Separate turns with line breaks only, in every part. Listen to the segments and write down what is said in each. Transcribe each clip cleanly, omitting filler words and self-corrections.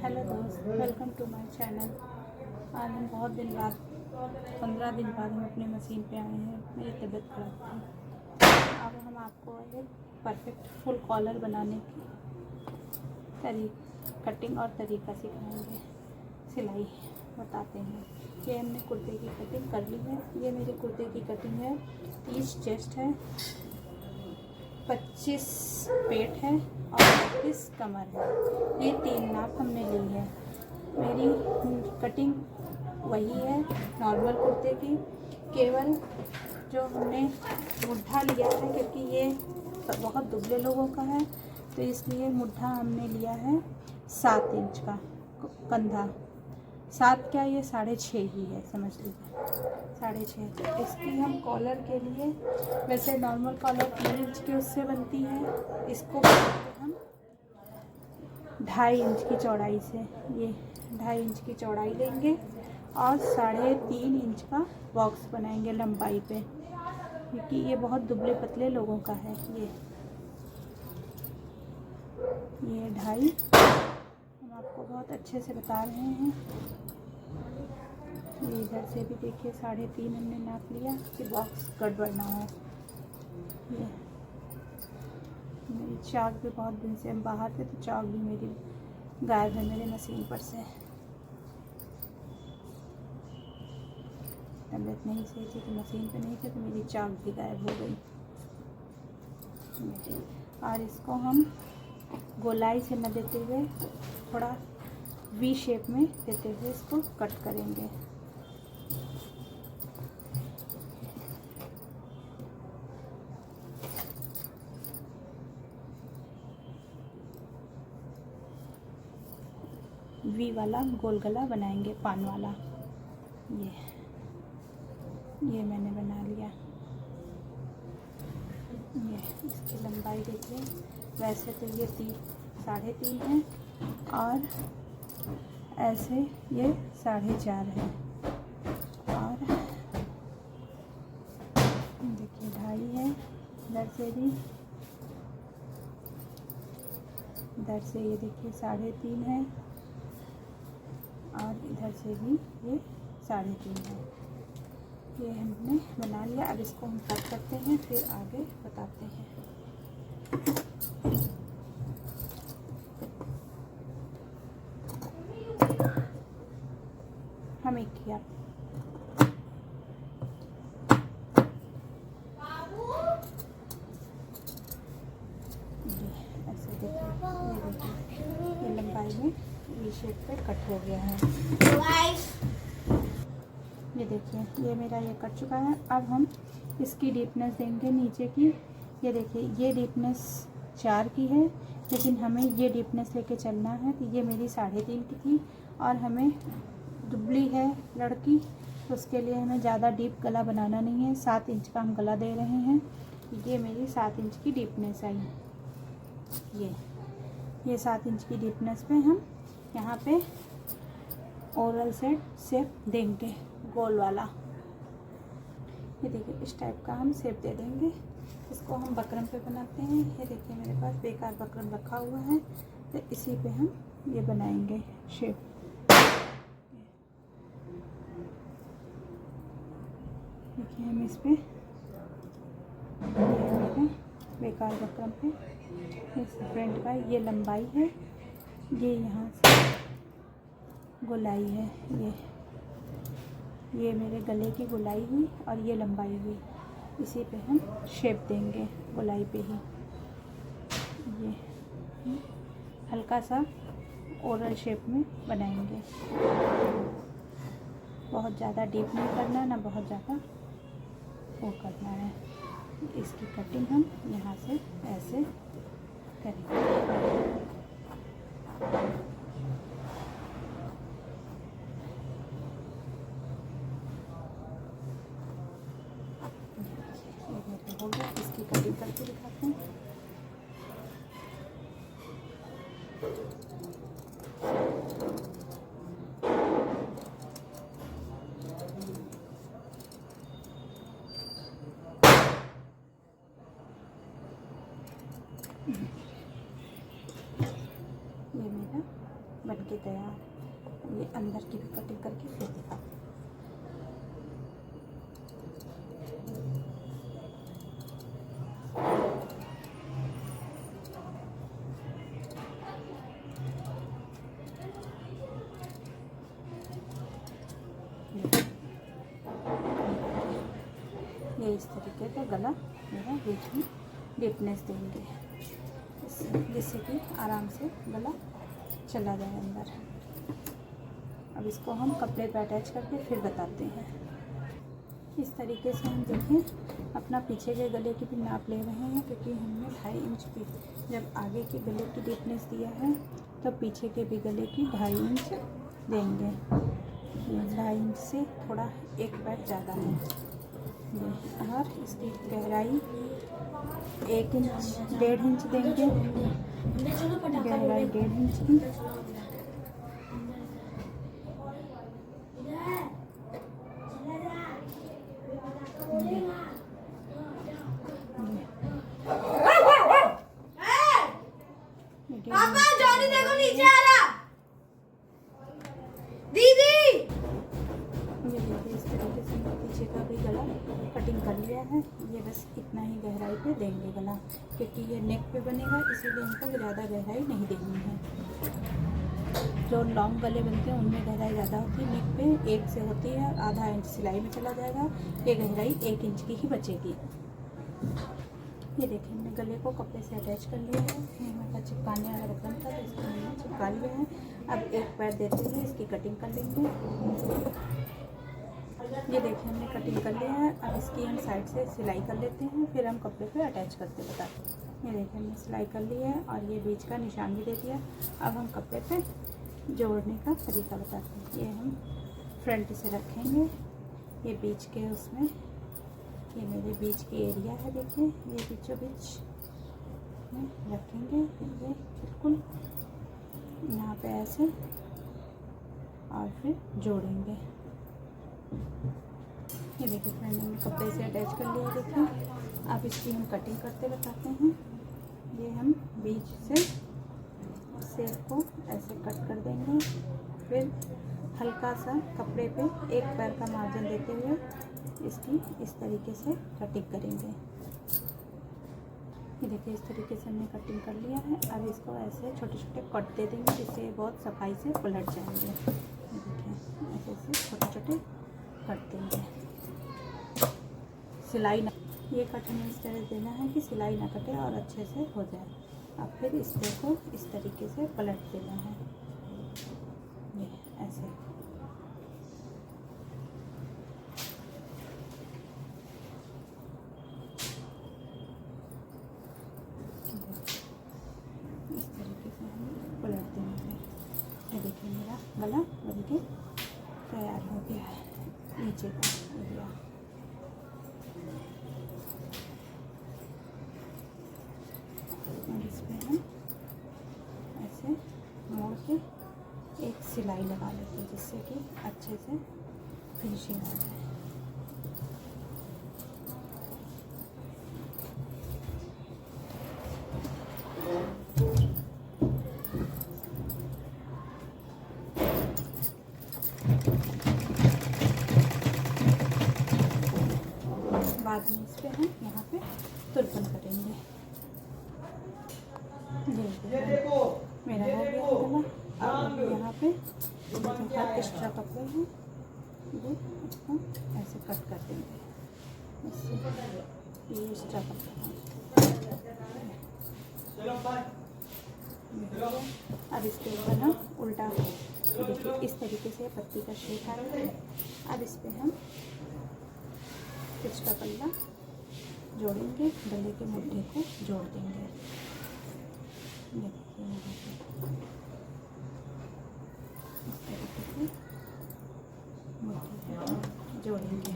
Hello दोस्त, welcome to my channel. आज हम बहुत दिन बाद 15 दिन बाद हम अपने मशीन पे आए हैं। मेरी तबीयत खराब थी। अब हम आपको एक परफेक्ट फुल कॉलर बनाने की कटिंग और तरीका सिखाएंगे। सिलाई बताते हैं। ये हमने कुर्ते की कटिंग कर ली है। ये मेरे कुर्ते की कटिंग है। 30 चेस्ट है, 25 पेट है और 32 कमर है। ये 3 नाप हमने ली है। मेरी कटिंग वही है नॉर्मल कुर्ते की, केवल जो हमने मुट्ठा लिया है, क्योंकि ये बहुत दुबले लोगों का है तो इसलिए मुट्ठा हमने लिया है 7 इंच का कंधा। 7 क्या, ये 6.5 ही है, समझ लीजिए 6.5। इसकी हम कॉलर के लिए, वैसे नॉर्मल कॉलर 3 इंच की उससे बनती है, इसको बनाएंगे हम 2.5 इंच की चौड़ाई से। ये 2.5 इंच की चौड़ाई लेंगे और 3.5 इंच का बॉक्स बनाएंगे लंबाई पे, क्योंकि ये बहुत दुबले पतले लोगों का है। ये 2.5 हम आपको बहुत अच्छे से बता रहे हैं। ये इधर से भी देखिए 3.5 हमने नाप लिया कि बॉक्स गड़बड़ ना हो। ये मेरी चाक भी बहुत दिन से हम बाहर थे तो चाक भी मेरी गायब है मेरे मशीन पर से। तबीयत नहीं सही थी तो मशीन पे नहीं थे तो मेरी चाक भी गायब हो गई। और इसको हम गोलाई से न देते हुए थोड़ा वी शेप में देते हुए इसको कट करेंगे। वी वाला गोल गला बनाएंगे, पान वाला। ये मैंने बना लिया। ये इसकी लंबाई देखिए, वैसे तो ये 3.5 है और ऐसे ये 4.5 है। और देखिए 2.5 है, इधर से भी, इधर से ये देखिए 3.5 है और इधर से भी ये 3.5 है। ये हमने बना लिया। अब इसको हम कट करते हैं, फिर आगे बताते हैं। हम एक किया ऐसे देखिए, ये लंबाई में वी शेप पे कट हो गया है। ये देखिए, ये मेरा ये कट चुका है। अब हम इसकी डीपनेस देंगे नीचे की। ये देखिए, ये डीपनेस 4 की है, लेकिन हमें ये डीपनेस लेके चलना है। तो ये मेरी 3.5 की थी और हमें दुबली है लड़की, तो उसके लिए हमें ज़्यादा डीप गला बनाना नहीं है। 7 इंच का हम गला दे रहे हैं। ये मेरी 7 इंच की डीपनेस आई। ये 7 इंच की डीपनेस पे हम यहाँ पे ओरल सेट शेप देंगे, गोल वाला। ये देखिए, इस टाइप का हम शेप दे देंगे। इसको हम बकरम पे बनाते हैं। ये देखिए, मेरे पास बेकार बकरम रखा हुआ है तो इसी पे हम ये बनाएंगे शेप। देखिए, हम इस पे ये बेकार बकरम पे इस फ्रंट का ये लंबाई है, ये यहाँ से गोलाई है। ये मेरे गले की गोलाई हुई और ये लंबाई हुई। इसी पे हम शेप देंगे गोलाई पे ही। ये हल्का सा ओरल शेप में बनाएंगे। बहुत ज़्यादा डीप नहीं करना, ना बहुत ज़्यादा वो करना है। इसकी कटिंग हम यहाँ से ऐसे करेंगे। हो गया, इसकी कटिंग करके दिखाते हैं। ये मेरा बन के तैयार। ये अंदर की भी कटिंग करके फिर दिखा। ये इस तरीके का गला मेरा बीच में डीपनेस देंगे जिससे कि आराम से गला चला जाए अंदर। अब इसको हम कपड़े पे अटैच करके फिर बताते हैं। इस तरीके से हम देखिए अपना पीछे के गले की भी नाप ले रहे हैं, क्योंकि हमने 2.5 इंच की जब आगे के गले की डीपनेस दिया है तो पीछे के भी गले की 2.5 इंच देंगे। ये 2.5 इंच से थोड़ा 1 पैर ज़्यादा है और इसकी गहराई 1 इंच 1.5 इंच देंगे। गहराई 1.5 इंच की।
पापा जॉनी देखो नीचे आ रहा। दीदी
ये देखिए इस तरीके से पीछे का भी गला कटिंग कर लिया है। ये बस इतना ही गहराई पे देंगे गला, क्योंकि ये नेक पे बनेगा, इसीलिए हमको ज़्यादा गहराई नहीं देनी है। जो लॉन्ग गले बनते हैं उनमें गहराई ज़्यादा होती है, नेक पे 1 से होती है, आधा इंच सिलाई में चला जाएगा। ये गहराई 1 इंच की ही बचेगी। ये देखिए हमने गले को कपड़े से अटैच कर लिया है। हमारे पास चिपकाने वाला बटन था तो इसको हमने चिपका लिया है। अब 1 पैर देते हुए इसकी कटिंग कर लेंगे। ये देखिए हमने कटिंग कर लिया है। अब इसकी हम साइड से सिलाई कर लेते हैं, फिर हम कपड़े पे अटैच करते बताते हैं। ये देखिए हमने सिलाई कर ली है और ये बीच का निशान भी दे दिया। अब हम कपड़े पे जोड़ने का तरीका बताते हैं। ये हम फ्रंट से रखेंगे, ये बीच के उसमें, ये मेरे बीच की एरिया है, देखिए ये बीचों बीच में रखेंगे। ये बिल्कुल यहाँ पे ऐसे और फिर जोड़ेंगे। ये देखिए फ्रेंड हमने कपड़े से अटैच कर लिया। देखिए अब इसकी हम कटिंग करते बताते हैं। ये हम बीच से शेप को ऐसे कट कर देंगे, फिर हल्का सा कपड़े पे 1 पैर का मार्जिन देते हुए इसकी इस तरीके से कटिंग करेंगे। ये देखिए इस तरीके से हमने कटिंग कर लिया है। अब इसको ऐसे छोटे छोटे कट दे देंगे, जिससे बहुत सफाई से पलट जाएंगे। ये देखिए ऐसे ऐसे छोटे छोटे कट देंगे। सिलाई न, ये कट हमें इस तरह देना है कि सिलाई ना कटे और अच्छे से हो जाए। अब फिर इसको को इस तरीके से पलट देना है, ये ऐसे। इस तरीके से हम पलट देंगे। ये देखिए मेरा गला बन के तैयार हो गया है, नीचे का एरिया। और इस पर हम ऐसे मोड़ के एक सिलाई लगा लेते हैं, जिससे कि अच्छे से फिनिशिंग आ जाए। बाद में इस पे हम यहाँ पे तुरपन करेंगे। ये मेरा हो गया गला। अब यहाँ पे जो हर एक्स्ट्रा कपड़े हैं ये इसको ऐसे कट कर देंगे, इससे ये एक्स्ट्रा कपड़े हैं। अब इसके ऊपर हम उल्टा, देखिए इस तरीके से पत्ती का शेप आ रहा है। अब इस पर हम एक्स्ट्रा पल्ला जोड़ेंगे, गले के मुट्ठी को जोड़ देंगे। ये देखिए यहाँ पे इस तरीके से मुट्ठी को जोड़ेंगे।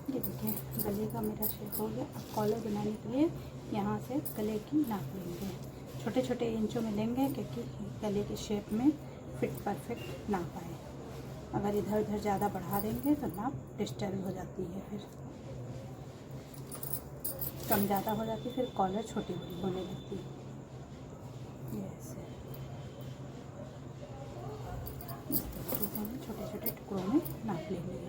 ये देखिए गले का मेरा शेप हो गया। अब कॉलर बनाने के लिए यहाँ से गले की नाप लेंगे, छोटे छोटे इंचों में लेंगे, क्योंकि गले के शेप में फिट परफेक्ट नाप आए। अगर इधर उधर ज़्यादा बढ़ा देंगे तो नाप डिस्टर्ब हो जाती है, फिर कम ज़्यादा हो जाती है, फिर कॉलर छोटी बड़ी होने लगती है। ये ऐसे इस तरीके से हमें छोटे छोटे टुकड़ों में नाप लेंगे।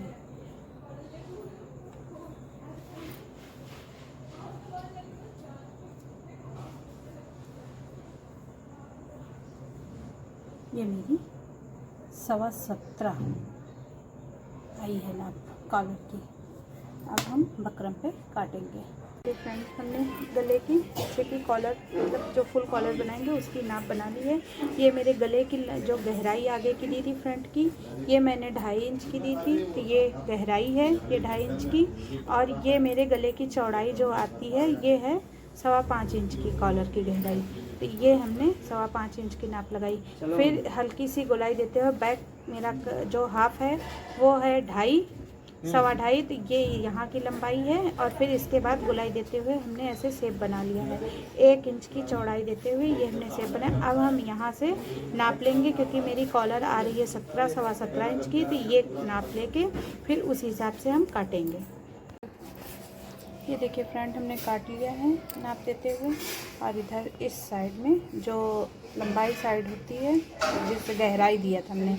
ये मेरी 17.25 आई है नाप कॉलर की। अब हम बकरम पे काटेंगे। ये फ्रेंड्स हमने गले की पीछे की कॉलर मतलब जो फुल कॉलर बनाएंगे उसकी नाप बना ली है। ये मेरे गले की जो गहराई आगे की दी थी फ्रंट की, ये मैंने 2.5 इंच की दी थी, तो ये गहराई है ये 2.5 इंच की। और ये मेरे गले की चौड़ाई जो आती है ये है 5.25 इंच की कॉलर की गहराई। तो ये हमने 5.25 इंच की नाप लगाई। फिर हल्की सी गोलाई देते हुए बैक मेरा जो हाफ है वो है 2.5 2.25, तो ये यहाँ की लंबाई है। और फिर इसके बाद गोलाई देते हुए हमने ऐसे शेप बना लिया है। 1 इंच की चौड़ाई देते हुए ये हमने शेप बनाया। अब हम यहाँ से नाप लेंगे क्योंकि मेरी कॉलर आ रही है 17 इंच की, तो ये नाप लेके फिर उस हिसाब से हम काटेंगे। ये देखिए फ्रंट हमने काट लिया है नाप देते हुए। और इधर इस साइड में जो लंबाई साइड होती है जिस गहराई दिया था हमने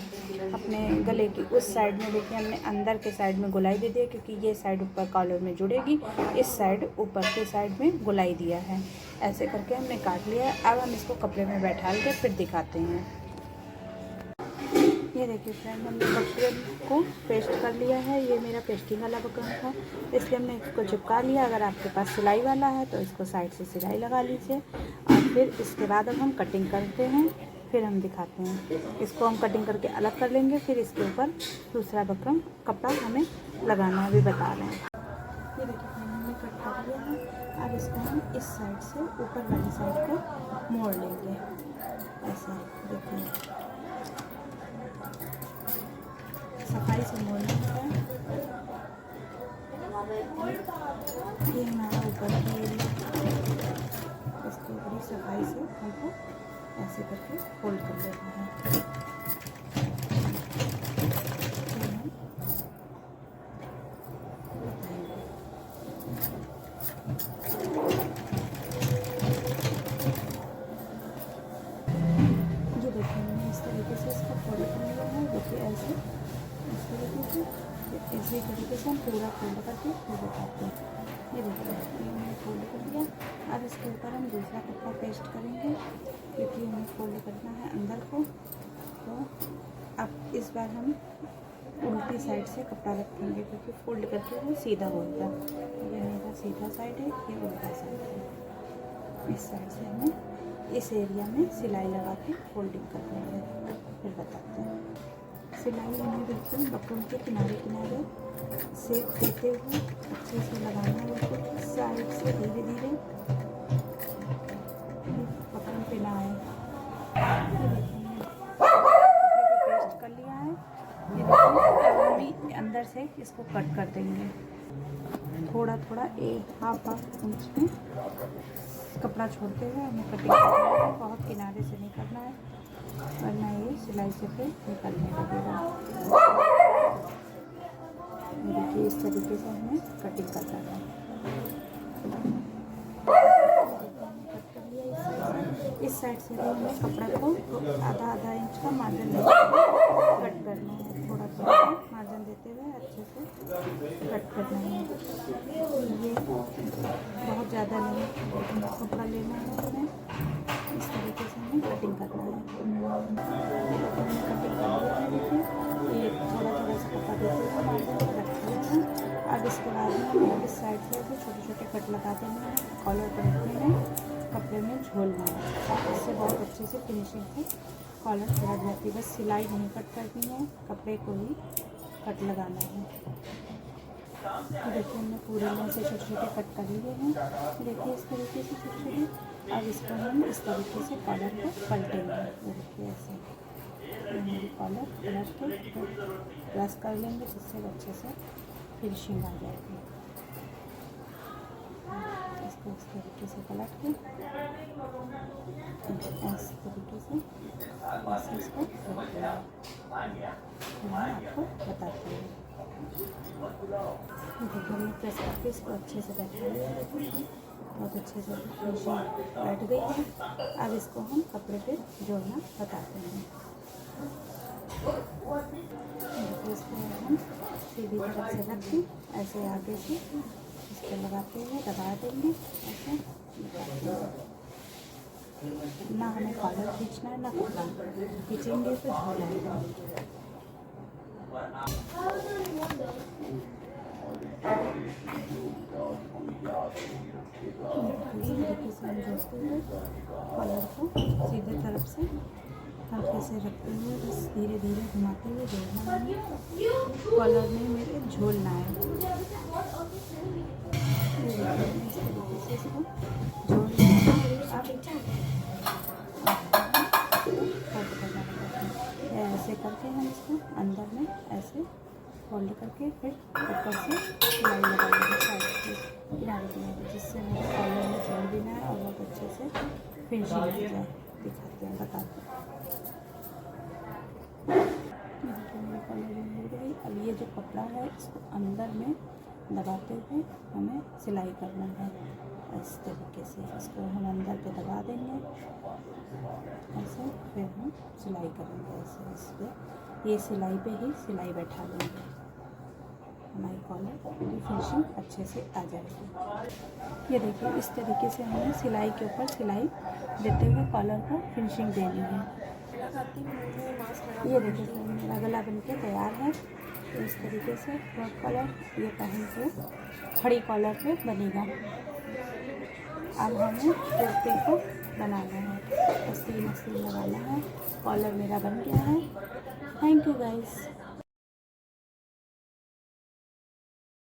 अपने गले की, उस साइड में देखिए हमने अंदर के साइड में गोलाई दे दिया क्योंकि ये साइड ऊपर कॉलर में जुड़ेगी, इस साइड ऊपर के साइड में गोलाई दिया है। ऐसे करके हमने काट लिया है। अब हम इसको कपड़े में बैठा के फिर दिखाते हैं। ये देखिए फ्रेंड हमने बकरम को पेस्ट कर लिया है। ये मेरा पेस्टिंग वाला बकरम था इसलिए हमने इसको चिपका लिया। अगर आपके पास सिलाई वाला है तो इसको साइड से सिलाई लगा लीजिए। और फिर इसके बाद अब हम कटिंग करते हैं, फिर हम दिखाते हैं। इसको हम कटिंग करके अलग कर लेंगे, फिर इसके ऊपर दूसरा बकरम कपड़ा हमें लगाना अभी बता रहे हैं। ये देखिए फ्रेंड हमने कट कर लिया है। अब इसको हम इस साइड से ऊपर वाली साइड को मोड़ लेंगे ऐसे। देखिए सफाई से मोड़ना है। ये हमारा ऊपर की एरिया, इसको बड़ी सफाई से हमको ऐसे करके फोल्ड कर लेना है। ये देखिए मैंने इस तरीके से इसको फोल्ड कर लिया है। देखिए ऐसे इस तरीके से, इसी तरीके से हम पूरा फोल्ड करके फिर बताते हैं। ये देखिए ये मैंने फोल्ड कर लिया। अब इसके ऊपर हम दूसरा कपड़ा पेस्ट करेंगे क्योंकि हमें फोल्ड करना है अंदर को। तो अब इस बार हम उल्टी साइड से कपड़ा रखेंगे क्योंकि फोल्ड करके वो सीधा होता है। ये मेरा सीधा साइड है, ये उल्टा साइड है। इस साइड से हमें इस एरिया में सिलाई लगा के फोल्डिंग करनी है। फिर बताते हैं। सिलाई हमें बिल्कुल बकरम के किनारे किनारे शेप देते हुए अच्छे से लगाना है। बिल्कुल साइड से धीरे धीरे बकरम पे ना आए। ये देखिए पेस्ट कर लिया है। ये देखिए अभी अंदर से इसको कट कर देंगे थोड़ा थोड़ा, हाफ इंच में कपड़ा छोड़ते हुए हमें कटिंग करना है। बहुत किनारे से नहीं करना है वरना ये सिलाई से फिर निकलने लगेगा। देखिए इस तरीके से हमें कटिंग करना है। कट कर लिया इस साइड से भी हमें कपड़ा को आधा इंच का मार्जिन देते हुए कट करना है। थोड़ा थोड़ा मार्जिन देते हुए अच्छे से कट करना है। ये बहुत ज़्यादा नहीं कपड़ा लेना है हमें, इस तरीके से हमें कटिंग करना है। हमने कटिंग कर लिया है। देखिए ये थोड़ा थोड़ा सा कपड़ा देते हुए मार्जिन पर रख दिया है। अब इसके बाद में हमें इस साइड से ऐसे छोटे छोटे कट लगा देना है। कॉलर पर रखने में कपड़े में झोलना है। इससे बहुत अच्छे से फिनिशिंग से कॉलर चढ़ जाती है। बस सिलाई नहीं कट करनी है, कपड़े को ही कट लगाना है। देखिए हमने पूरे में से छोटे छोटे कट कर लिए हैं। देखिए इस तरीके से छोटे छोटे। अब इसको हम इस तरीके से कॉलर को पलटेंगे। देखिए ऐसे मेरी कॉलर पलट के प्रेस कर लेंगे जिससे अच्छे से फिनिशिंग आ जाएगी। इसको इस तरीके से पलट के इस तरीके से ऐसे इसको मैं आपको बताती हूँ। देखिए हमने प्रेस करके इसको अच्छे से बैठा लिया है। बहुत अच्छे से फिनिशिंग बैठ गई है। अब इसको हम कपड़े पे जोड़ना बताते हैं। इसको हम सीधी तरफ से रख के ऐसे आगे से इस पर लगाते हुए दबा देंगे, ऐसे निकालते हैं। ना हमें कॉलर खींचना है ना कपड़ा, खींचेंगे तो झोल आएगा। इसी तरीके से हम जोड़ते हुए कॉलर को सीधे तरफ से हल्के से रखते हुए बस धीरे धीरे घुमाते हुए जोड़ना है। कॉलर में मेरे झोलना है। इस तरीके से इसको जोड़ लेना है। ऐसे करके हम इसको अंदर में ऐसे फोल्ड करके फिर ऊपर से सिलाई लगाएंगे साइड से किनारे किनारे, जिससे मेरे कॉलर में जोड़ भी ना है और बहुत अच्छे से फिनिशिंग हो जाए। दिखाते हैं, बताते हैं। मेरा कॉलर हो गई। अब ये जो कपड़ा है इसको अंदर में दबाते हुए हमें सिलाई करना है। इस तरीके से इसको हम अंदर पे दबा देंगे ऐसे, फिर हम सिलाई करेंगे ऐसे। इस पर ये सिलाई पे ही सिलाई बैठा देंगे, हमारी कॉलर की फिनिशिंग अच्छे से आ जाएगी। ये देखिए इस तरीके से हमें सिलाई के ऊपर सिलाई देते हुए कॉलर को फिनिशिंग देनी है। ये देखिए सर मेरा गला बनके तैयार है। तो इस तरीके से फ्रॉक कॉलर ये पहन के खड़ी कॉलर पे बनेगा। अब हमें कुर्ते को बनाना है, अस्तीन लगाना है। कॉलर मेरा बन गया है। Thank you guys.